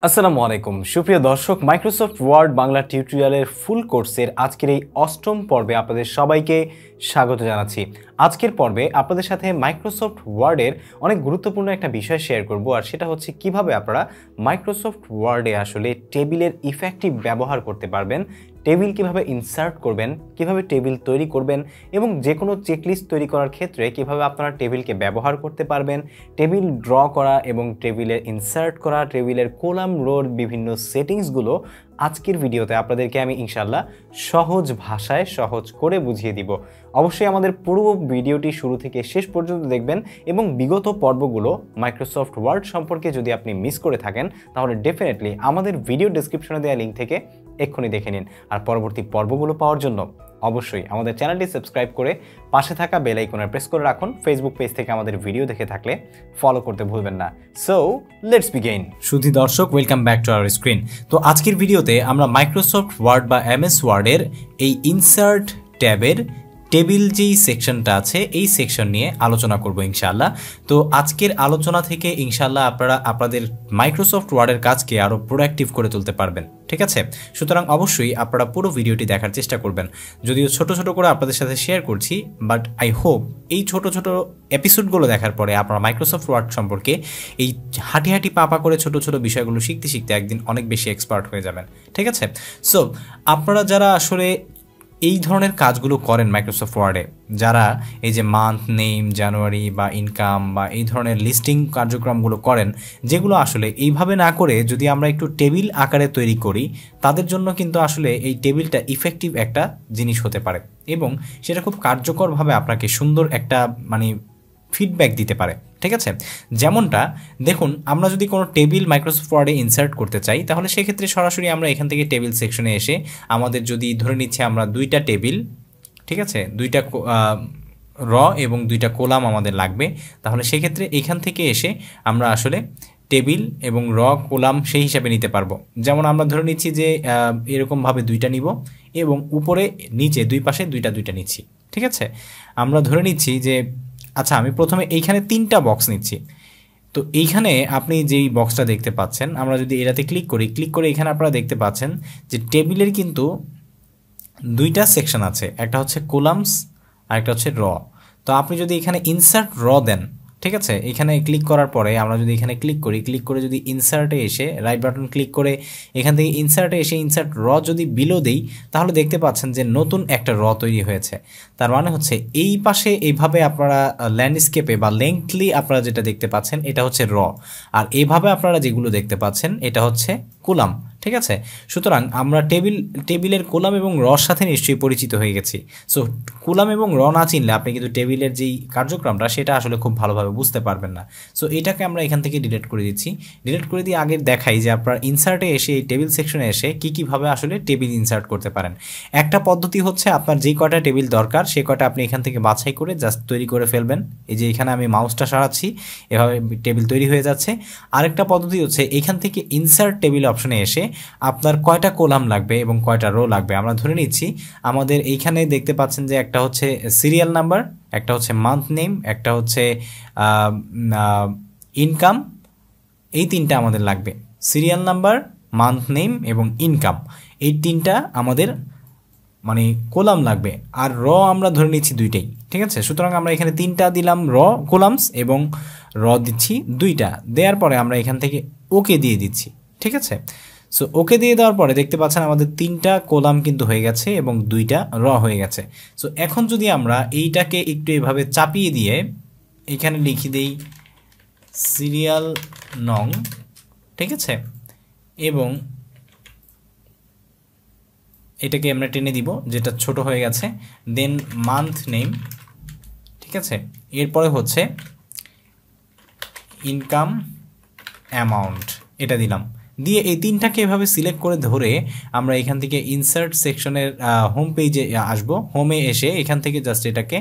আসসালামু আলাইকুম সুপ্রিয় দর্শক, মাইক্রোসফট ওয়ার্ড বাংলা টিউটোরিয়ালের ফুল কোর্সের আজকের এই অষ্টম পর্বে আপনাদের সবাইকে স্বাগত জানাচ্ছি। আজকের পর্বে আপনাদের সাথে মাইক্রোসফট ওয়ার্ডের অনেক গুরুত্বপূর্ণ একটা বিষয় শেয়ার করব, আর সেটা হচ্ছে কিভাবে আপনারা মাইক্রোসফট ওয়ার্ডে আসলে টেবিলের ইফেক্টিভ ব্যবহার করতে পারবেন, টেবিল কিভাবে ইনসার্ট করবেন, কিভাবে টেবিল তৈরি করবেন এবং যে কোনো চেকলিস্ট তৈরি করার ক্ষেত্রে কিভাবে আপনারা টেবিলকে ব্যবহার করতে পারবেন, টেবিল ড্র করা এবং টেবিলের ইনসার্ট করা, টেবিলের কলাম রোর বিভিন্ন সেটিংসগুলো আজকের ভিডিওতে আপনাদেরকে আমি ইনশাল্লাহ সহজ ভাষায় সহজ করে বুঝিয়ে দিব। অবশ্যই আমাদের পুরো ভিডিওটি শুরু থেকে শেষ পর্যন্ত দেখবেন এবং বিগত পর্বগুলো মাইক্রোসফট ওয়ার্ড সম্পর্কে যদি আপনি মিস করে থাকেন তাহলে ডেফিনেটলি আমাদের ভিডিও ডেসক্রিপশনে দেওয়া লিঙ্ক থেকে এক্ষুনি দেখে নিন। আর পরবর্তী পর্বগুলো পাওয়ার জন্য অবশ্যই আমাদের চ্যানেলটি সাবস্ক্রাইব করে পাশে থাকা বেল আইকনে প্রেস করে রাখুন। ফেসবুক পেজ থেকে আমাদের ভিডিও দেখে থাকলে ফলো করতে ভুলবেন না। So let's begin. সুধী দর্শক, welcome back to our screen. তো আজকের ভিডিওতে আমরা মাইক্রোসফট ওয়ার্ড বা এমএস ওয়ার্ডের এই ইনসার্ট ট্যাবের টেবিল যেই সেকশনটা আছে এই সেকশন নিয়ে আলোচনা করব ইনশাআল্লাহ। তো আজকের আলোচনা থেকে ইনশাআল্লাহ আপনারা আপনাদের মাইক্রোসফট ওয়ার্ডের কাজকে আরও প্রোঅ্যাক্টিভ করে তুলতে পারবেন, ঠিক আছে? সুতরাং অবশ্যই আপনারা পুরো ভিডিওটি দেখার চেষ্টা করবেন। যদিও ছোট ছোট করে আপনাদের সাথে শেয়ার করছি, বাট আই হোপ এই ছোট ছোট এপিসোডগুলো দেখার পরে আপনারা মাইক্রোসফট ওয়ার্ড সম্পর্কে এই হাঁটি হাঁটি পাপা করে ছোট ছোট বিষয়গুলো শিখতে শিখতে একদিন অনেক বেশি এক্সপার্ট হয়ে যাবেন, ঠিক আছে? সো আপনারা যারা আসলে এই ধরনের কাজগুলো করেন মাইক্রোসফট ওয়ার্ডে, যারা এই যে মান্থ, নেম, জানুয়ারি বা ইনকাম বা এই ধরনের লিস্টিং কার্যক্রমগুলো করেন, যেগুলো আসলে এইভাবে না করে যদি আমরা একটু টেবিল আকারে তৈরি করি, তাদের জন্য কিন্তু আসলে এই টেবিলটা ইফেক্টিভ একটা জিনিস হতে পারে এবং সেটা খুব কার্যকরভাবে আপনাকে সুন্দর একটা ফিডব্যাক দিতে পারে, ঠিক আছে? যেমনটা দেখুন, আমরা যদি কোনো টেবিল মাইক্রোসফট ওয়ার্ডে ইনসার্ট করতে চাই তাহলে সেক্ষেত্রে সরাসরি আমরা এখান থেকে টেবিল সেকশনে এসে আমাদের যদি ধরে নিচ্ছে আমরা দুইটা টেবিল, ঠিক আছে, দুইটা র এবং দুইটা কলাম আমাদের লাগবে, তাহলে সেক্ষেত্রে এখান থেকে এসে আমরা আসলে টেবিল এবং র কলাম সেই হিসাবে নিতে পারবো। যেমন আমরা ধরে নিচ্ছি যে এরকমভাবে দুইটা নিব এবং উপরে নিচে দুই পাশে দুইটা দুইটা নিচ্ছি, ঠিক আছে? আমরা ধরে নিচ্ছি যে আচ্ছা, আমি প্রথমে এইখানে তিনটা বক্স নিচ্ছি। তো এইখানে আপনি যেই বক্সটা দেখতে পাচ্ছেন, আমরা যদি এটাতে ক্লিক করে এখানে আপনারা দেখতে পাচ্ছেন যে টেবিলের কিন্তু দুইটা সেকশন আছে, একটা হচ্ছে কলামস আর একটা হচ্ছে র। তো আপনি যদি এখানে ইনসার্ট র দেন, ঠিক আছে, এখানে ক্লিক করার পরে আমরা যদি এখানে ক্লিক করে যদি ইনসার্টে এসে রাইট বাটন ক্লিক করে এখান থেকে ইনসার্টে এসে ইনসার্ট র যদি বিলো দেই, তাহলে দেখতে পাচ্ছেন যে নতুন একটা র তৈরি হয়েছে। তার মানে হচ্ছে এই পাশে এইভাবে আপনারা ল্যান্ডস্কেপে বা লেংথলি আপনারা যেটা দেখতে পাচ্ছেন এটা হচ্ছে র, আর এইভাবে আপনারা যেগুলো দেখতে পাচ্ছেন এটা হচ্ছে কলাম, ঠিক আছে? সুতরাং আমরা টেবিলের কলাম এবং রর সাথে নিশ্চয়ই পরিচিত হয়ে গেছি। সো কলাম এবং র না চিনলে আপনি কিন্তু টেবিলের যেই কার্যক্রমটা সেটা আসলে খুব ভালোভাবে বুঝতে পারবেন না। সো এটাকে আমরা এখান থেকে ডিলিট করে দিচ্ছি। ডিলিট করে দিয়ে আগে দেখাই যে আপনার ইনসার্টে এসে এই টেবিল সেকশনে এসে কীভাবে আসলে টেবিল ইনসার্ট করতে পারেন। একটা পদ্ধতি হচ্ছে আপনার যেই কয়টা টেবিল দরকার সে কয়টা আপনি এখান থেকে বাছাই করে জাস্ট তৈরি করে ফেলবেন। এই যে এখানে আমি মাউসটা সরাচ্ছি, এভাবে টেবিল তৈরি হয়ে যাচ্ছে। আরেকটা পদ্ধতি হচ্ছে এখান থেকে ইনসার্ট টেবিল অপশনে এসে আপনার কয়টা কলাম লাগবে এবং কয়টা রো লাগবে আমরা ধরে নিচ্ছি। আমাদের এইখানে দেখতে পাচ্ছেন যে একটা হচ্ছে সিরিয়াল নাম্বার, একটা হচ্ছে মান্থ নেম, একটা হচ্ছে ইনকাম। এই তিনটা আমাদের লাগবে, সিরিয়াল নাম্বার, মান্থ নেম এবং ইনকাম। এই তিনটা আমাদের কলাম লাগবে, আর র আমরা ধরে নিচ্ছি দুইটাই, ঠিক আছে? সুতরাং আমরা এখানে তিনটা দিলাম র কলামস এবং র দিচ্ছি দুইটা। দেওয়ার পরে আমরা এখান থেকে ওকে দিয়ে দিচ্ছি, ঠিক আছে? সো ওকে দিয়ে দেওয়ার পরে দেখতে পাচ্ছেন আমাদের তিনটা কলাম কিন্তু হয়ে গেছে এবং দুইটা র হয়ে গেছে। সো এখন যদি আমরা এইটাকে একটু এভাবে চাপিয়ে দিয়ে এখানে লিখে দেই সিরিয়াল নং, ঠিক আছে, এবং এটাকে আমরা টেনে দিব যেটা ছোট হয়ে গেছে, দেন মান্থ নেম, ঠিক আছে, এরপরে হচ্ছে ইনকাম অ্যামাউন্ট, এটা দিলাম। দিয়ে এই তিনটাকে এভাবে সিলেক্ট করে ধরে আমরা এখান থেকে ইনসার্ট সেকশনের হোম পেজে আসব। হোমে এসে এখান থেকে জাস্ট এটাকে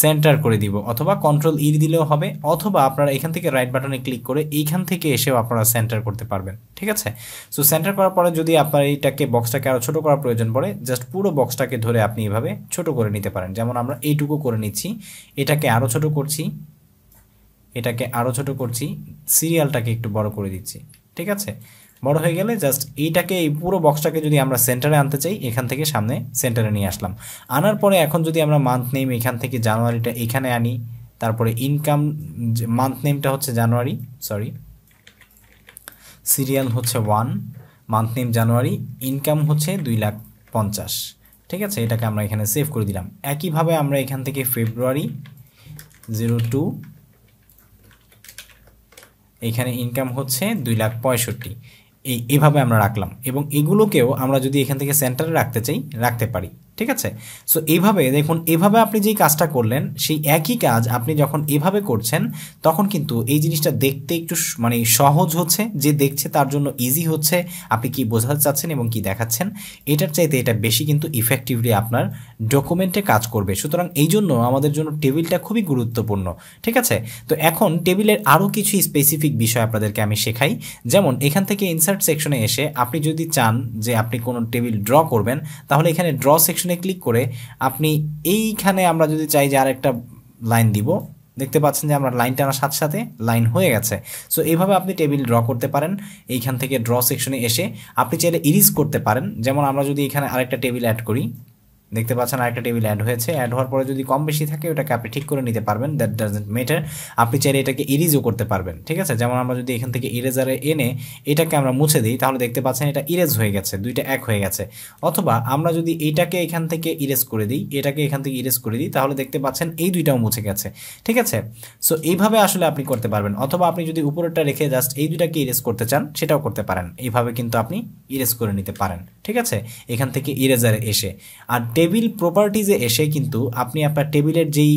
সেন্টার করে দিব, অথবা কন্ট্রোল ই দিলেও হবে, অথবা আপনারা এখান থেকে রাইট বাটনে ক্লিক করে এইখান থেকে এসেও আপনারা সেন্টার করতে পারবেন, ঠিক আছে? সো সেন্টার করার পরে যদি আপনার এইটাকে বক্সটাকে আরও ছোটো করার প্রয়োজন পড়ে, জাস্ট পুরো বক্সটাকে ধরে আপনি এভাবে ছোট করে নিতে পারেন। যেমন আমরা এইটুকু করে নিচ্ছি, এটাকে আরও ছোট করছি, এটাকে আরও ছোট করছি, সিরিয়ালটাকে একটু বড় করে দিচ্ছি, ঠিক আছে? বড় হয়ে গেলে জাস্ট এইটাকে এই পুরো বক্সটাকে যদি আমরা সেন্টারে আনতে চাই এখান থেকে সামনে সেন্টারে নিয়ে আসলাম। আনার পরে এখন যদি আমরা মান্থ নেম এখান থেকে জানুয়ারিটা এখানে আনি, তারপরে ইনকাম মান্থ নেমটা হচ্ছে জানুয়ারি, সরি সিরিয়াল হচ্ছে 1, মান্থ নেম জানুয়ারি, ইনকাম হচ্ছে 2,50,000। ঠিক আছে, এটাকে আমরা এখানে সেভ করে দিলাম। একইভাবে আমরা এখান থেকে ফেব্রুয়ারি 02, এখানে ইনকাম হচ্ছে 2,65,000, এইভাবে আমরা রাখলাম। এবং এগুলোকেও আমরা যদি এখান থেকে সেন্টারে রাখতে চাই রাখতে পারি। ঠিক আছে, সো এইভাবে দেখুন, এভাবে আপনি যেই কাজটা করলেন সেই একই কাজ আপনি যখন এভাবে করছেন তখন কিন্তু এই জিনিসটা দেখতে একটু মানে সহজ হচ্ছে, যে দেখছে তার জন্য ইজি হচ্ছে আপনি কি বোঝাতে চাচ্ছেন এবং কি দেখাচ্ছেন, এটার চাইতে এটা বেশি কিন্তু ইফেক্টিভলি আপনার ডকুমেন্টে কাজ করবে। সুতরাং এই জন্য আমাদের জন্য টেবিলটা খুবই গুরুত্বপূর্ণ। ঠিক আছে, তো এখন টেবিলের আরও কিছু স্পেসিফিক বিষয় আপনাদেরকে আমি শেখাই। যেমন এখান থেকে ইনসার্ট সেকশনে এসে আপনি যদি চান যে আপনি কোনো টেবিল ড্র করবেন, তাহলে এখানে ড্র সেকশনে ক্লিক করে আপনি এইখানে আমরা যদি চাই যে আরেকটা লাইন দিব, দেখতে পাচ্ছেন যে আমরা লাইন টানার সাথে সাথে লাইন হয়ে গেছে। সো এইভাবে আপনি টেবিল ড্র করতে পারেন। এইখান থেকে ড্র সেকশনে এসে আপনি চাইলে ইরিজ করতে পারেন। যেমন আমরা যদি এখানে আরেকটা টেবিল অ্যাড করি, দেখতে পাচ্ছেন আরেকটা টেবিল অ্যাড হয়েছে। অ্যাড হওয়ার পরে যদি কম বেশি থাকে ওটাকে আপনি ঠিক করে নিতে পারবেন, দ্যাট ডাজন্ট ম্যাটার। আপনি চাইলে এটাকে ইরেজও করতে পারবেন। ঠিক আছে, যেমন আমরা যদি এখান থেকে ইরেজারে এনে এটাকে আমরা মুছে দিই, তাহলে দেখতে পাচ্ছেন এটা ইরেজ হয়ে গেছে, দুইটা এক হয়ে গেছে। অথবা আমরা যদি এইটাকে এখান থেকে ইরেজ করে দিই, এটাকে এখান থেকে ইরেজ করে দিই, তাহলে দেখতে পাচ্ছেন এই দুইটাও মুছে গেছে। ঠিক আছে, সো এইভাবে আসলে আপনি করতে পারবেন। অথবা আপনি যদি উপরেরটা রেখে জাস্ট এই দুইটাকে ইরেজ করতে চান সেটাও করতে পারেন। এইভাবে কিন্তু আপনি ইরেজ করে নিতে পারেন। ঠিক আছে, এখান থেকে ইরেজারে এসে। আর টেবিল প্রপার্টিজে এসে কিন্তু আপনি আপনার টেবিলের যেই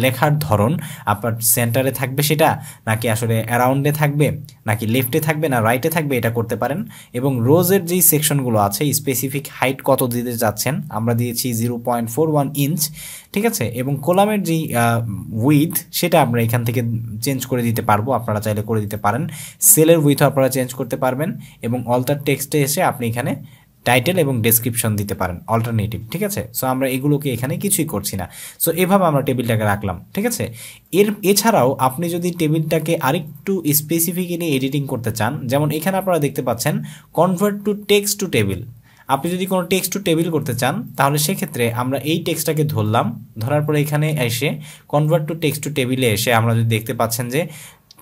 লেখার ধরন আপনার সেন্টারে থাকবে সেটা, নাকি আসলে অ্যারাউন্ডে থাকবে, নাকি লেফটে থাকবে না রাইটে থাকবে, এটা করতে পারেন। এবং রোজের যেই সেকশনগুলো আছে স্পেসিফিক হাইট কত দিতে যাচ্ছেন, আমরা দিয়েছি 0.41 ইঞ্চ। ঠিক আছে, এবং কলামের যেই উইথ সেটা আমরা এখান থেকে চেঞ্জ করে দিতে পারবো, আপনারা চাইলে করে দিতে পারেন। সেলের উইথও আপনারা চেঞ্জ করতে পারবেন। এবং অল্টার টেক্সটে এসে আপনি এখানে টাইটেল এবং ডেসক্রিপশন দিতে পারেন অল্টারনেটিভ। ঠিক আছে, সো আমরা এগুলোকে এখানে কিছুই করছি না। সো এভাবে আমরা টেবিলটাকে রাখলাম। ঠিক আছে, এছাড়াও আপনি যদি টেবিলটাকে আরেকটু স্পেসিফিক্যালি এডিটিং করতে চান, যেমন এখানে আপনারা দেখতে পাচ্ছেন convert to text to table. আপনি যদি কোনো টেক্সট টু টেবিল করতে চান তাহলে সেক্ষেত্রে আমরা এই টেক্সটটাকে ধরলাম, ধরার পরে এখানে এসে কনভার্ট টু টেক্সট টু টেবিলে এসে আমরা যদি দেখতে পাচ্ছেন যে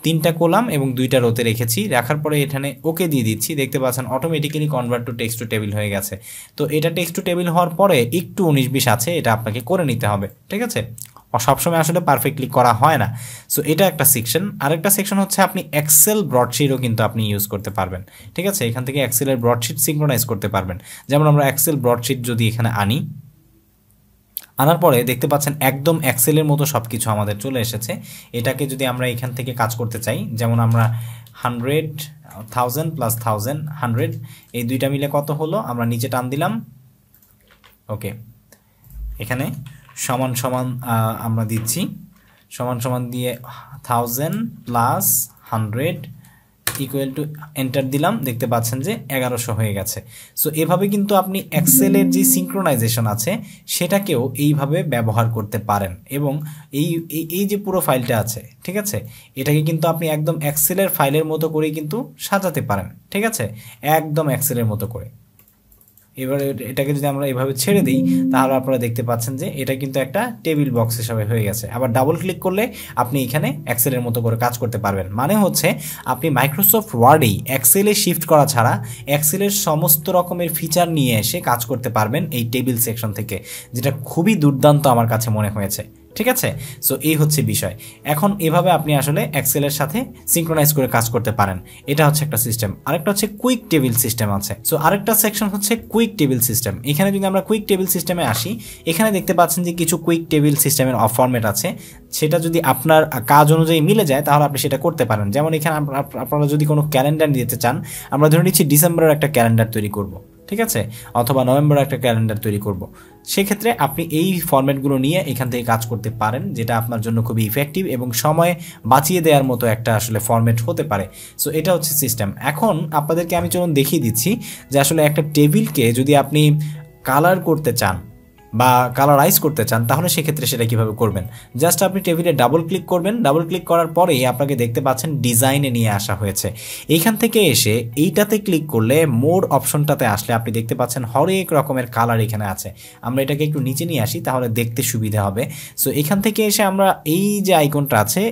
3টা কলাম এবং 2টা রোতে রেখেছি, রাখার পরে এখানে ওকে দিয়ে দিচ্ছি, দেখতে পাচ্ছেন automatically convert to text to table হয়ে গেছে। তো এটা টেক্সট টু টেবিল হওয়ার পরে একটু 19-20 আছে, এটা আপনাকে করে নিতে হবে। ঠিক আছে, সবসময় আসলে পারফেক্টলি করা হয় না। সো এটা একটা সেকশন। আরেকটা সেকশন হচ্ছে আপনি এক্সেল ব্রডশিটও কিন্তু আপনি ইউজ করতে পারবেন। ঠিক আছে, এখান থেকে এক্সেলের ব্রডশিট সিঙ্ক্রোনাইজ করতে পারবেন। যেমন আমরা এক্সেল ব্রডশিট যদি এখানে আনার পরে দেখতে পাচ্ছেন একদম এক্সেলের মতো সব কিছু আমাদের চলে এসেছে। এটাকে যদি আমরা এখান থেকে কাজ করতে চাই, যেমন আমরা 100, 1000 + 1000, 100, এই দুইটা মিলে কত হলো, আমরা নিচে টান দিলাম। ওকে, এখানে সমান সমান আমরা দিচ্ছি, সমান সমান দিয়ে 1000 + 100 ইকুয়াল টু এন্টার দিলাম, দেখতে পাচ্ছেন যে 1100 হয়ে গেছে। সো এভাবে কিন্তু আপনি এক্সেলের যে সিঙ্ক্রোনাইজেশন আছে সেটাকেও এইভাবে ব্যবহার করতে পারেন। এবং এই যে পুরো ফাইলটা আছে, ঠিক আছে, এটাকে কিন্তু আপনি একদম এক্সেলের ফাইলের মতো করেই কিন্তু সাজাতে পারেন। ঠিক আছে, একদম এক্সেলের মতো করে। এবার এটাকে যদি আমরা এভাবে ছেড়ে দিই তাহলে আপনারা দেখতে পাচ্ছেন যে এটা কিন্তু একটা টেবিল বক্স হিসাবে হয়ে গেছে। আবার ডাবল ক্লিক করলে আপনি এখানে এক্সেলের মতো করে কাজ করতে পারবেন। মানে হচ্ছে আপনি মাইক্রোসফট ওয়ার্ডেই এক্সেলে শিফট করা ছাড়া এক্সেলের সমস্ত রকমের ফিচার নিয়ে এসে কাজ করতে পারবেন এই টেবিল সেকশন থেকে, যেটা খুবই দুর্দান্ত আমার কাছে মনে হয়েছে। ঠিক আছে, সো এই হচ্ছে বিষয়। এখন এভাবে আপনি আসলে এক্সেলের সাথে সিঙ্ক্রোনাইজ করে কাজ করতে পারেন। এটা হচ্ছে একটা সিস্টেম। আরেকটা হচ্ছে কুইক টেবিল সিস্টেম আছে। সো আরেকটা সেকশন হচ্ছে কুইক টেবিল সিস্টেম। এখানে যদি আমরা কুইক টেবিল সিস্টেমে আসি, এখানে দেখতে পাচ্ছেন যে কিছু কুইক টেবিল সিস্টেমের ফরম্যাট আছে। সেটা যদি আপনার কাজ অনুযায়ী মিলে যায় তাহলে আপনি সেটা করতে পারেন। যেমন এখানে আপনারা যদি কোনো ক্যালেন্ডার দিতে চান, আমরা ধরে নিচ্ছি ডিসেম্বরের একটা ক্যালেন্ডার তৈরি করব, ঠিক আছে, অথবা নভেম্বরের একটা ক্যালেন্ডার তৈরি করব। সেক্ষেত্রে আপনি এই ফরম্যাটগুলো নিয়ে এখান থেকে কাজ করতে পারেন, যেটা আপনার জন্য খুবই ইফেক্টিভ এবং সময় বাঁচিয়ে দেওয়ার মতো একটা আসলে ফরম্যাট হতে পারে। সো এটা হচ্ছে সিস্টেম। এখন আপনাদেরকে আমি চলুন দেখিয়ে দিচ্ছি যে আসলে একটা টেবিলকে যদি আপনি কালার করতে চান, বা কালারাইজ করতে চান তাহলে সেক্ষেত্রে সেটা কিভাবে করবেন। জাস্ট আপনি টেবিলে ডাবল ক্লিক করবেন, ডাবল ক্লিক করার পরেই আপনাকে দেখতে পাচ্ছেন ডিজাইনে নিয়ে আসা হয়েছে। এইখান থেকে এসে এইটাতে ক্লিক করলে মোর অপশনটাতে আসলে আপনি দেখতে পাচ্ছেন হরেক রকমের কালার এখানে আছে। আমরা এটাকে একটু নিচে নিয়ে আসি তাহলে দেখতে সুবিধা হবে। সো এখান থেকে এসে আমরা এই যে আইকনটা আছে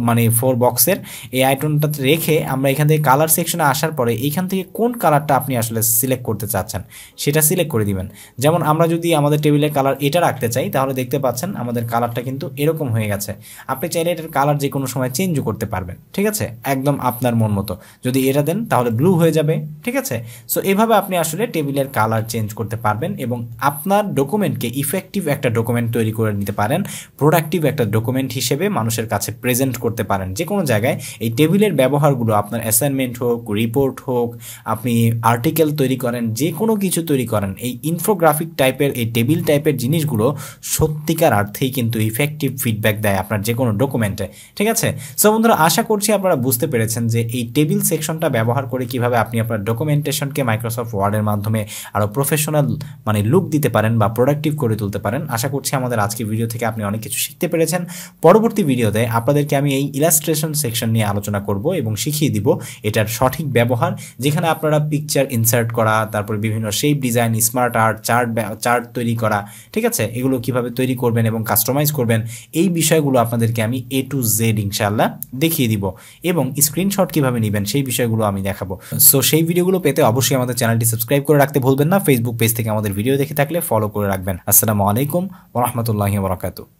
মানে 4 বক্সের এই আইকনটাতে রেখে আমরা এখান থেকে কালার সেকশনে আসার পরে এইখান থেকে কোন কালারটা আপনি আসলে সিলেক্ট করতে চাচ্ছেন সেটা সিলেক্ট করে দিবেন। যেমন আমরা যদি আমাদের টেবিলের কালার এটা রাখতে চাই তাহলে দেখতে পাচ্ছেন আমাদের কালারটা কিন্তু এরকম হয়ে গেছে। আপনি চাইলে এটার কালার যে কোনো সময় চেঞ্জও করতে পারবেন, ঠিক আছে, একদম আপনার মন মতো। যদি এটা দেন তাহলে ব্লু হয়ে যাবে, ঠিক আছে। সো এভাবে আপনি আসলে টেবিলের কালার চেঞ্জ করতে পারবেন এবং আপনার ডকুমেন্টকে ইফেক্টিভ একটা ডকুমেন্ট তৈরি করে নিতে পারেন, প্রোডাক্টিভ একটা ডকুমেন্ট হিসেবে মানুষের কাছে প্রেজেন্ট করতে পারেন। যে কোনো জায়গায় এই টেবিলের ব্যবহারগুলো আপনার অ্যাসাইনমেন্ট হোক, রিপোর্ট হোক, আপনি আর্টিকেল তৈরি করেন, যে কোনো কিছু তৈরি করেন, এই ইনফোগ্রাফিক টাইপের এই টেবিল টাইপের জিনিসগুলো সত্যিকার অর্থেই কিন্তু ইফেক্টিভ ফিডব্যাক দেয় আপনার যে কোনো ডকুমেন্টে, ঠিক আছে। সো বন্ধুরা, আশা করছি আপনারা বুঝতে পেরেছেন যে এই টেবিল সেকশনটা ব্যবহার করে কিভাবে আপনি আপনার ডকুমেন্টেশনকে মাইক্রোসফট ওয়ার্ডের মাধ্যমে আরও প্রফেশনাল মানে লুক দিতে পারেন বা প্রোডাক্টিভ করে তুলতে পারেন। আশা করছি আমাদের আজকের ভিডিও থেকে আপনি অনেক কিছু শিখতে পেরেছেন। পরবর্তী ভিডিওতে আপনাদেরকে আমি এই ইলাস্ট্রেশন সেকশন নিয়ে আলোচনা করব এবং শিখিয়ে দিব এটার সঠিক ব্যবহার, যেখানে আপনারা পিকচার ইনসার্ট করা, তারপরে বিভিন্ন shape design, smart art, chart তৈরি করা, ঠিক আছে, এগুলো কিভাবে তৈরি করবেন এবং কাস্টমাইজ করবেন এই বিষয়গুলো আপনাদেরকে আমি A to Z ইনশাআল্লাহ দেখিয়ে দিব এবং স্ক্রিনশট কিভাবে নেবেন সেই বিষয়গুলো আমি দেখাবো। সো সেই ভিডিওগুলো পেতে অবশ্যই আমাদের চ্যানেলটি সাবস্ক্রাইব করে রাখতে ভুলবেন না। ফেসবুক পেজ থেকে আমাদের ভিডিও দেখে থাকলে ফলো করে রাখবেন। আসসালামু আলাইকুম ওয়া রাহমাতুল্লাহি ওয়া বারাকাতুহু।